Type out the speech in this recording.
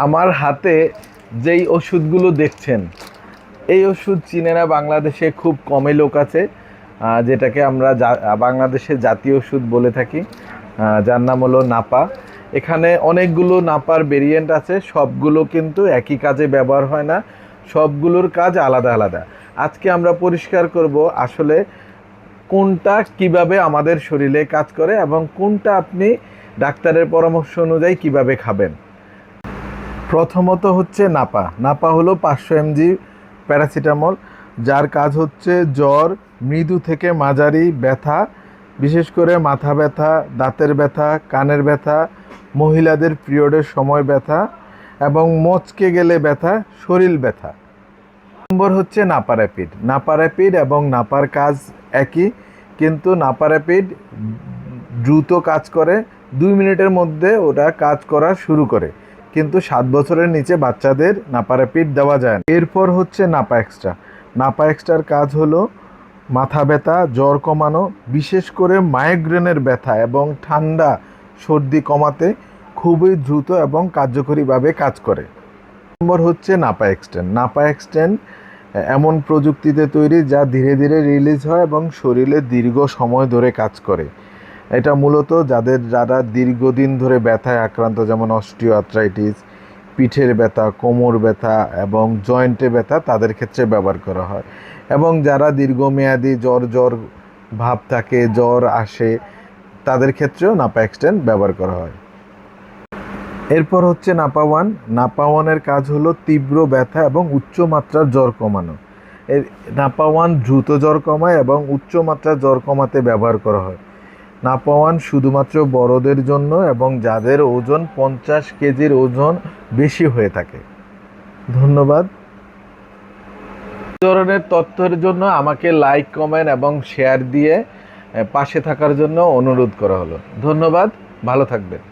আমার হাতে যেই ওষুধগুলো দেখছেন, এই ওষুধ চীনেরা বাংলাদেশে খুব কমই লোক আছে, যেটাকে আমরা বাংলাদেশের জাতীয় ওষুধ বলে থাকি, যার নাম হলো নাপা। এখানে অনেকগুলো নাপার ভেরিয়েন্ট আছে, সবগুলো কিন্তু একই কাজে ব্যবহার হয় না, সবগুলোর কাজ আলাদা আলাদা। আজকে আমরা পরিষ্কার করব আসলে কোনটা কিভাবে আমাদের শরীরে কাজ করে এবং কোনটা আপনি ডাক্তারের পরামর্শ অনুযায়ী কিভাবে খাবেন। প্রথমত হচ্ছে নাপা। নাপা হলো 500 mg প্যারাসিটামল, যার কাজ হচ্ছে জ্বর, মৃদু থেকে মাঝারি ব্যথা, বিশেষ করে মাথা ব্যথা, দাঁতের ব্যথা, কানের ব্যথা, মহিলাদের পিরিয়ডের সময় ব্যথা এবং মচকে গেলে ব্যথা, শরীর ব্যথা। নম্বর হচ্ছে নাপা র্যাপিড। নাপা র্যাপিড এবং নাপার কাজ একই, কিন্তু নাপা র্যাপিড দ্রুত কাজ করে, 2 মিনিটের মধ্যে ওটা কাজ করা শুরু করে, কিন্তু 7 বছরের নিচে বাচ্চাদের নাপা র্যাপিড দেওয়া যায় না। এরপর হচ্ছে নাপা এক্সট্রা। নাপা এক্সট্রার কাজ হলো মাথা ব্যথা, জ্বর কমানো, বিশেষ করে মাইগ্রেনের ব্যথা এবং ঠান্ডা সর্দি কমাতে খুবই দ্রুত এবং কার্যকরীভাবে কাজ করে। নম্বর হচ্ছে নাপা এক্সটেন্ড। নাপা এক্সটেন্ড এমন প্রযুক্তিতে তৈরি যা ধীরে ধীরে রিলিজ হয় এবং শরীরে দীর্ঘ সময় ধরে কাজ করে। এটা মূলত যারা দীর্ঘদিন ধরে ব্যথায় আক্রান্ত, যেমন অস্টিও আর্থ্রাইটিস, পিঠের ব্যথা, কোমর ব্যথা এবং জয়েন্টে ব্যথা, তাদের ক্ষেত্রে ব্যবহার করা হয়। এবং যারা দীর্ঘমেয়াদী জ্বর ভাব থাকে, জ্বর আসে, তাদের ক্ষেত্রেও নাপা এক্সটেন্ড ব্যবহার করা হয়। এরপর হচ্ছে নাপা ওয়ান। নাপা ওয়ানের কাজ হলো তীব্র ব্যথা এবং উচ্চমাত্রার জ্বর কমানো। নাপা ওয়ান দ্রুত জ্বর কমায় এবং উচ্চমাত্রার জ্বর কমাতে ব্যবহার করা হয়। নাপা ওয়ান শুধুমাত্র বড়দের জন্য এবং যাদের ওজন 50 কেজির ওজন বেশি হয়ে থাকে। ধন্যবাদ। ধরনের তথ্যের জন্য আমাকে লাইক, কমেন্ট এবং শেয়ার দিয়ে পাশে থাকার জন্য অনুরোধ করা হলো। ধন্যবাদ, ভালো থাকবেন।